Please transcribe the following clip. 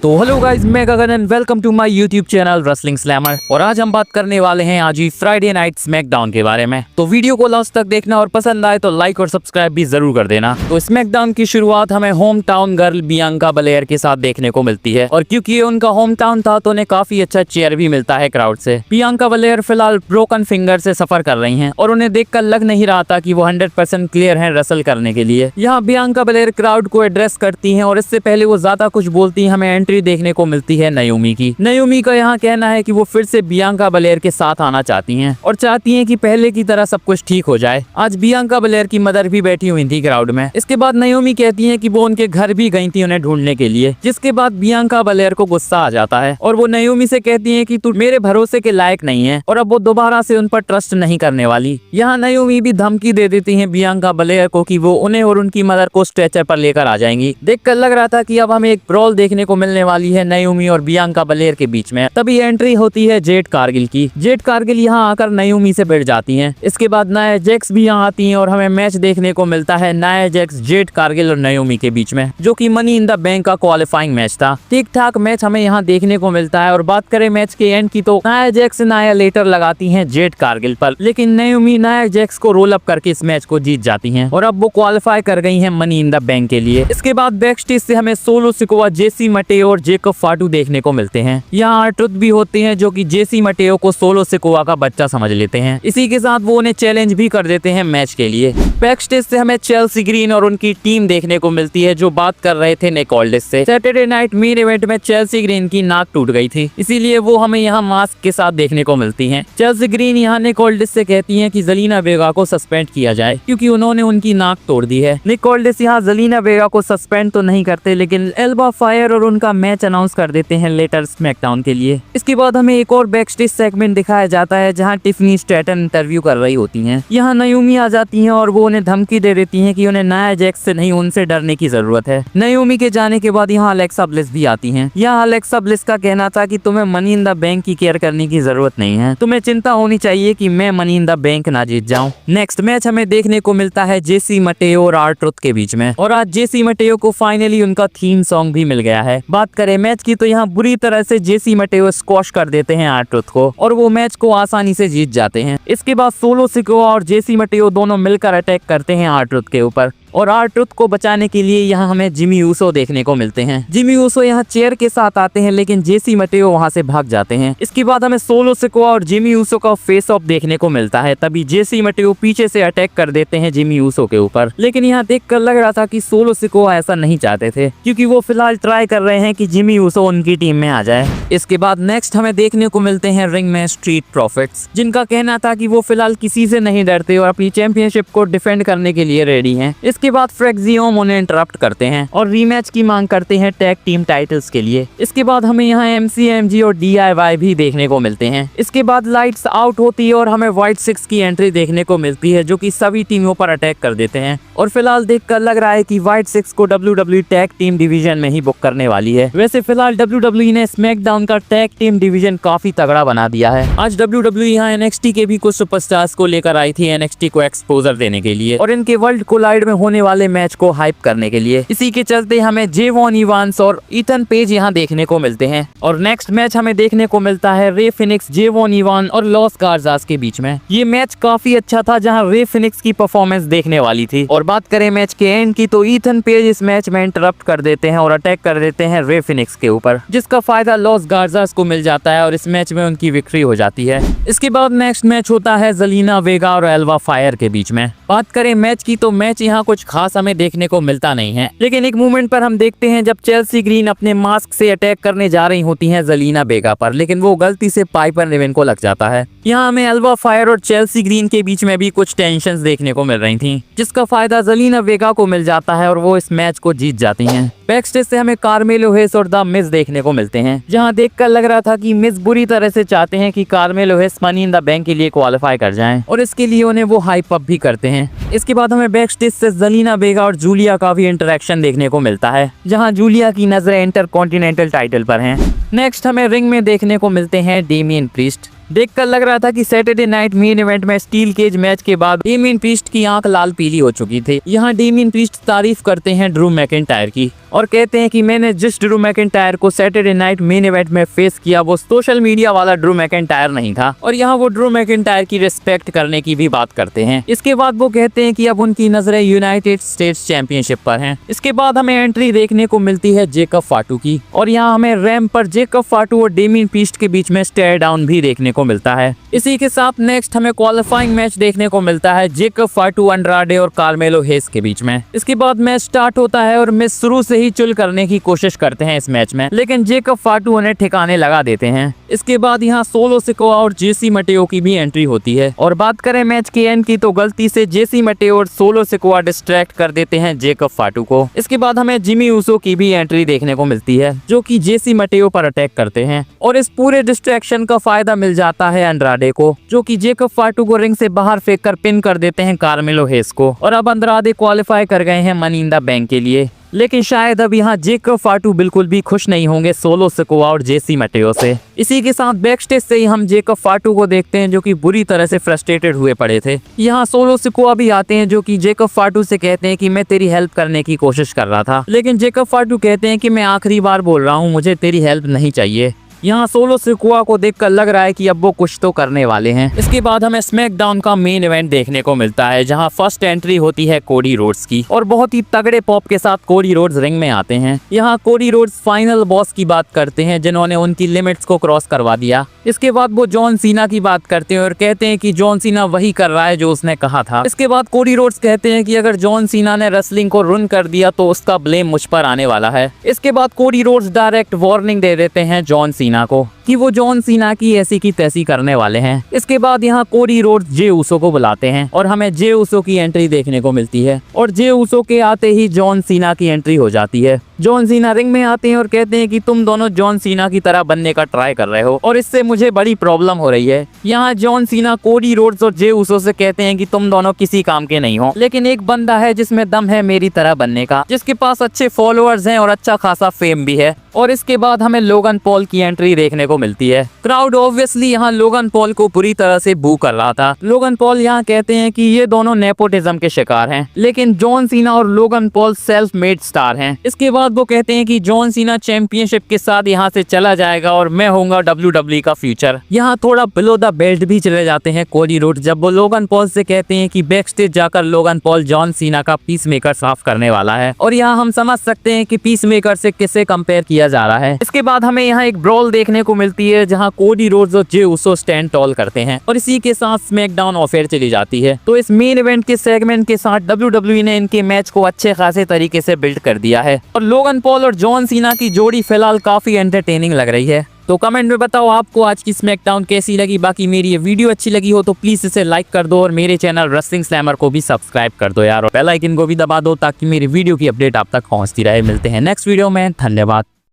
तो hello guys, मैं Gagan and welcome to my YouTube channel wrestling slammer. और आज हम बात करने वाले हैं आज ही फ्राइडे नाइट स्मैकडाउन के बारे में। तो वीडियो को लास्ट तक देखना और पसंद आए तो लाइक और सब्सक्राइब भी जरूर कर देना। तो स्मैकडाउन की शुरुआत हमें होम टाउन गर्ल बियांका बलेयर के साथ देखने को मिलती है और क्योंकि ये उनका होम टाउन था तो उन्हें काफी अच्छा चेयर भी मिलता है क्राउड से। बियांका बलेयर फिलहाल ब्रोकन फिंगर से सफर कर रही है और उन्हें देखकर लग नहीं रहा था कि वो 100% क्लियर है रसल करने के लिए। यहाँ बियांका बलेयर क्राउड को एड्रेस करती है और इससे पहले वो ज्यादा कुछ बोलती है हमें एंट्री देखने को मिलती है नाओमी की। नाओमी का यहाँ कहना है कि वो फिर से बियांका बलेयर के साथ आना चाहती हैं और चाहती हैं कि पहले की तरह सब कुछ ठीक हो जाए। आज बियांका बलेयर की मदर भी बैठी हुई थी क्राउड में। इसके बाद नाओमी कहती है कि वो उनके घर भी गई थी उन्हें ढूंढने के लिए, जिसके बाद बियांका बलेयर को गुस्सा आ जाता है और वो नाओमी से कहती है कि तू मेरे भरोसे के लायक नहीं है और अब वो दोबारा से उन पर ट्रस्ट नहीं करने वाली। यहाँ नाओमी भी धमकी दे देती है बियांका बलेयर को कि वो उन्हें और उनकी मदर को स्ट्रेचर पर लेकर आ जाएंगी। देखकर लग रहा था कि अब हमें एक ब्रॉल देखने को मिलने वाली है नाओमी और बियांका बलेयर के बीच में। तभी एंट्री होती है जेड कारगिल की। जेड कारगिल यहाँ आकर नाओमी से भिड़ जाती हैं। इसके बाद नाया जैक्स भी यहाँ आती हैं और हमें मैच देखने को मिलता है नाया जैक्स, जेड कारगिल और नाओमी के बीच में, जो कि मनी इन द बैंक का क्वालिफाइंग मैच था। ठीक ठाक मैच हमें यहाँ देखने को मिलता है। और बात करें मैच के एंड की तो नाया जैक्स नाया लेटर लगाती है जेड कारगिल पर, लेकिन नाओमी नाया जैक्स को रोल अप करके इस मैच को जीत जाती हैं और अब वो क्वालिफाई कर गई हैं मनी इन द बैंक के लिए। इसके बाद बैक स्टेज से हमें सोलो सिकोआ, जेसी मटेओ और जेकब फाटू देखने को मिलते हैं। यहाँ आर-ट्रुथ भी होते हैं जो कि जेसी मटेओ को सोलो सिकोआ का बच्चा समझ लेते हैं। इसी के साथ वो उन्हें चैलेंज भी कर देते हैं मैच के लिए। बैक स्टेज से हमें चेल्सी ग्रीन और उनकी टीम देखने को मिलती है जो बात कर रहे थे निक ऑल्डिस से। सैटरडे नाइट मेन इवेंट में चेल्सी ग्रीन की नाक टूट गई थी, इसीलिए वो हमें यहाँ मास्क के साथ देखने को मिलती हैं। चेल्सी ग्रीन यहाँ निक ऑल्डिस से कहती हैं कि जेलिना वेगा को सस्पेंड किया जाए क्योंकि उन्होंने उनकी नाक तोड़ दी है। निक ऑल्डिस यहाँ जेलिना वेगा को सस्पेंड तो नहीं करते, लेकिन एल्बा फायर और उनका मैच अनाउंस कर देते हैं लेटर स्मैकडाउन के लिए। इसके बाद हमें एक और बैक स्टेज सेगमेंट दिखाया जाता है जहाँ टिफनी स्ट्रैटन इंटरव्यू कर रही होती हैं। यहाँ नाओमी आ जाती हैं और वो उन्हें धमकी दे देती हैं कि उन्हें नाया जैक्स से नहीं उनसे डरने की जरूरत है। नाओमी के जाने के बाद यहाँ अलेक्सा ब्लिस भी आती हैं। यहाँ अलेक्सा ब्लिस का कहना था कि तुम्हें मनी इन द बैंक की केयर करने की जरूरत नहीं है, तुम्हें चिंता होनी चाहिए कि मैं मनी इन द बैंक ना जीत जाऊं। नेक्स्ट मैच हमें देखने को मिलता है जेसी मटेओ और आर-ट्रुथ के बीच में और आज जेसी मटेओ को फाइनली उनका थीम सॉन्ग भी मिल गया है। बात करें मैच की तो यहाँ बुरी तरह से जेसी मटेओ स्क्वॉश कर देते हैं आर-ट्रुथ को और वो मैच को आसानी से जीत जाते हैं। इसके बाद सोलो सिकोआ और जेसी मटेओ दोनों मिलकर अटैक करते हैं आर-ट्रुथ के ऊपर और आर-ट्रुथ को बचाने के लिए यहाँ हमें जिमी ऊसो देखने को मिलते हैं। जिमी ऊसो यहाँ चेयर के साथ आते हैं लेकिन जेसी मटेओ वहाँ से भाग जाते हैं। इसके बाद हमें सोलो सिकोआ और जिमी ऊसो का फेस ऑफ देखने को मिलता है। तभी जेसी मटेओ पीछे से अटैक कर देते हैं जिमी ऊसो के ऊपर, लेकिन यहाँ देखकर लग रहा था कि सोलो सिकोआ ऐसा नहीं चाहते थे क्योंकि वो फिलहाल ट्राई कर रहे हैं कि जिमी ऊसो उनकी टीम में आ जाए। इसके बाद नेक्स्ट हमें देखने को मिलते हैं रिंग में स्ट्रीट प्रॉफिट्स, जिनका कहना था कि वो फिलहाल किसी से नहीं डरते और अपनी चैंपियनशिप को डिफेंड करने के लिए रेडी हैं। इसके बाद फ्रेक्सियोम उन्हें इंटरप्ट करते हैं और रीमैच की मांग करते हैं टैग टीम टाइटल्स के लिए। इसके बाद हमें यहाँ MCMG और DIY भी देखने को मिलते हैं। इसके बाद लाइट्स आउट होती है और हमें व्हाइट सिक्स की एंट्री देखने को मिलती है जो कि सभी टीमों पर अटैक कर देते हैं और फिलहाल देखकर लग रहा है कि व्हाइट सिक्स को WWE टैग टीम डिवीजन में ही बुक करने वाली है। वैसे फिलहाल WWE ने स्मैकडाउन का टैग टीम डिवीजन काफी तगड़ा बना दिया है। आज WWE यहाँ NXT के भी कुछ सुपरस्टार्स को लेकर आई थी NXT को एक्सपोजर देने के लिए और इनके वर्ल्ड कोलाइड में होने वाले मैच को हाइप करने के लिए। इसी के चलते हमें जेवॉन इवांस और ईथन पेज यहाँ देखने को मिलते हैं और नेक्स्ट मैच हमें देखने को मिलता है रे फिनिक्स, जेवॉन इवान और लॉस गार्जास के बीच में। ये मैच काफी अच्छा था जहाँ रे फिनिक्स की परफॉर्मेंस देखने वाली थी। और बात करें मैच के एंड की तो ईथन पेज इस मैच में इंटरप्ट कर देते हैं और अटैक कर देते हैं रे फिनिक्स के ऊपर, जिसका फायदा लॉस गार्जास को मिल जाता है और इस मैच में उनकी विक्ट्री हो जाती है। इसके बाद नेक्स्ट मैच होता है जेलिना वेगा और एल्बा फायर के बीच में। बात करें मैच की तो मैच यहाँ कुछ खास हमें देखने को मिलता नहीं है, लेकिन एक मूवमेंट पर हम देखते हैं जब चेल्सी ग्रीन अपने मास्क से अटैक करने जा रही होती हैं जेलिना वेगा पर, लेकिन वो गलती से पाइपर निवेन को लग जाता है। यहाँ हमें एल्बा फायर और चेल्सी ग्रीन के बीच में भी कुछ टेंशंस देखने को मिल रही थी, जिसका फायदा जेलिना वेगा को मिल जाता है और वो इस मैच को जीत जाती हैं। बैक स्टेज से हमें कार्मेलो हेस और द मिज देखने को मिलते हैं, जहां देखकर लग रहा था कि मिज बुरी तरह से चाहते हैं कि Carmelo Hayes money in the bank के लिए क्वालिफाई कर जाएं और इसके लिए उन्हें वो हाइप अप भी करते हैं। इसके बाद हमें बैक स्टेज से जेलिना वेगा और जूलिया का भी इंटरेक्शन देखने को मिलता है, जहां जूलिया की नजरें इंटरकॉन्टिनेंटल टाइटल पर हैं। नेक्स्ट हमें रिंग में देखने को मिलते हैं डेमियन प्रीस्ट। देखकर लग रहा था कि सैटरडे नाइट मेन इवेंट में स्टील केज मैच के बाद डेमियन प्रीस्ट की आंख लाल पीली हो चुकी थी। यहाँ डेमियन प्रीस्ट तारीफ करते हैं ड्रू मैकिंटायर की और कहते हैं कि मैंने जिस ड्रू मैकिंटायर को सैटरडे नाइट मेन इवेंट में फेस किया वो सोशल मीडिया वाला ड्रू मैकिंटायर नहीं था, और यहाँ वो ड्रू मैकिंटायर की रिस्पेक्ट करने की भी बात करते हैं। इसके बाद वो कहते हैं कि अब उनकी नजरें यूनाइटेड स्टेट्स चैंपियनशिप पर हैं। इसके बाद हमें एंट्री देखने को मिलती है जेकब फाटू की, और यहाँ हमें रैंप पर जेकब फाटू और डेमियन प्रीस्ट के बीच में स्टेयर डाउन भी देखने को मिलता है। इसी के साथ नेक्स्ट हमें क्वालिफाइंग मैच देखने को मिलता है जेकब फाटू, अंड्राडे और कार्मेलो हेस के बीच में। इसके बाद मैच स्टार्ट होता है और मिस शुरू से ही चुल करने की कोशिश करते हैं इस मैच में, लेकिन जेकब फाटू उन्हें ठिकाने लगा देते हैं। इसके बाद यहाँ सोलो सिकोआ और जेसी मटेओ की भी एंट्री होती है, और बात करें मैच के एंड की तो गलती से जेसी मटेओ और सोलो सिकोआ डिस्ट्रैक्ट कर देते हैं जेकब फाटू को। इसके बाद हमें जिमी ऊसो की भी एंट्री देखने को मिलती है जो कि जेसी मटेओ पर अटैक करते हैं, और इस पूरे डिस्ट्रैक्शन का फायदा मिल जाता है अंड्राडे को, जो कि जेकब फाटू को रिंग से बाहर फेंक कर पिन कर देते हैं कार्मेलो हेस को। और अब अंड्राडे क्वालिफाई कर गए हैं मनी इन द बैंक के लिए, लेकिन शायद अब यहाँ जेकब फाटू बिल्कुल भी खुश नहीं होंगे सोलो सिकोआ और जेसी मटेओ से। इसी के साथ बैकस्टेज से ही हम जेकब फाटू को देखते हैं जो कि बुरी तरह से फ्रस्ट्रेटेड हुए पड़े थे। यहाँ सोलो सिकोआ भी आते हैं जो कि जेकब फाटू से कहते हैं कि मैं तेरी हेल्प करने की कोशिश कर रहा था, लेकिन जेकब फाटू कहते हैं कि मैं आखिरी बार बोल रहा हूँ, मुझे तेरी हेल्प नहीं चाहिए। यहाँ सोलो सिकोआ को देखकर लग रहा है कि अब वो कुछ तो करने वाले हैं। इसके बाद हमें स्मैकडाउन का मेन इवेंट देखने को मिलता है जहाँ फर्स्ट एंट्री होती है कोडी रोड्स की, और बहुत ही तगड़े पॉप के साथ कोडी रोड्स रिंग में आते हैं। यहाँ कोडी रोड्स फाइनल बॉस की बात करते हैं जिन्होंने उनकी लिमिट्स को क्रॉस करवा दिया। इसके बाद वो जॉन सीना की बात करते हैं और कहते हैं कि जॉन सीना वही कर रहा है जो उसने कहा था। इसके बाद कोडी रोड्स कहते हैं कि अगर जॉन सीना ने रेसलिंग को रुन कर दिया तो उसका ब्लेम मुझ पर आने वाला है। इसके बाद कोडी रोड्स डायरेक्ट वार्निंग दे देते हैं जॉन सीना को कि वो जॉन सीना की ऐसी की तैसी करने वाले हैं। इसके बाद यहाँ कोडी रोड्स जे ऊसो को बुलाते हैं और हमें जे ऊसो की एंट्री देखने को मिलती है, और जे ऊसो के आते ही जॉन सीना की एंट्री हो जाती है। जॉन सीना रिंग में आते हैं और कहते हैं कि तुम दोनों जॉन सीना की तरह बनने का ट्राई कर रहे हो और इससे मुझे बड़ी प्रॉब्लम हो रही है। यहाँ जॉन सीना कोडी रोड्स और जे ऊसो से कहते हैं कि तुम दोनों किसी काम के नहीं हो, लेकिन एक बंदा है जिसमें दम है मेरी तरह बनने का, जिसके पास अच्छे फॉलोअर्स हैं और अच्छा खासा फेम भी है। और इसके बाद हमें लोगन पॉल की एंट्री देखने को मिलती है। क्राउड ऑब्वियसली यहाँ लोगन पॉल को पूरी तरह से बू कर रहा था। लोगन पॉल यहाँ कहते हैं कि ये दोनों नेपोटिज्म के शिकार हैं, लेकिन जॉन सीना और Logan Paul self made star हैं। इसके बाद वो कहते हैं कि जॉन सीना चैंपियनशिप के साथ यहाँ से चला जाएगा और मैं होऊंगा WWE का फ्यूचर। यहाँ थोड़ा बिलो द बेल्ट भी चले जाते हैं कोडी रोड्स जब वो लोगन पॉल से कहते हैं कि बैक स्टेज जाकर लोगन पॉल जॉन सीना का पीस मेकर साफ करने वाला है, और यहाँ हम समझ सकते हैं कि पीस मेकर से किसे कंपेयर किया जा रहा है। इसके बाद हमें यहाँ एक ब्रॉल देखने को मिलती है जहाँ कोडी रोड्स और जे ऊसो स्टैंड टॉल करते हैं, और इसी के साथ स्मैकडाउन ऑफेयर चली जाती है। तो इस मेन इवेंट के सेगमेंट के साथ WWE ने इनके मैच को अच्छे खासे तरीके से बिल्ड कर दिया है, और लोगन पॉल और जॉन सीना की जोड़ी फिलहाल काफी एंटरटेनिंग लग रही है। तो कमेंट में बताओ आपको आज की स्मैकडाउन कैसी लगी। बाकी मेरी ये वीडियो अच्छी लगी हो तो प्लीज इसे लाइक कर दो और मेरे चैनल रेसलिंग स्लैमर को भी सब्सक्राइब कर दो यार, और बेल आइकन को भी दबा दो ताकि मेरी वीडियो की अपडेट आप तक पहुंचती रहे। मिलते हैं नेक्स्ट वीडियो में, धन्यवाद।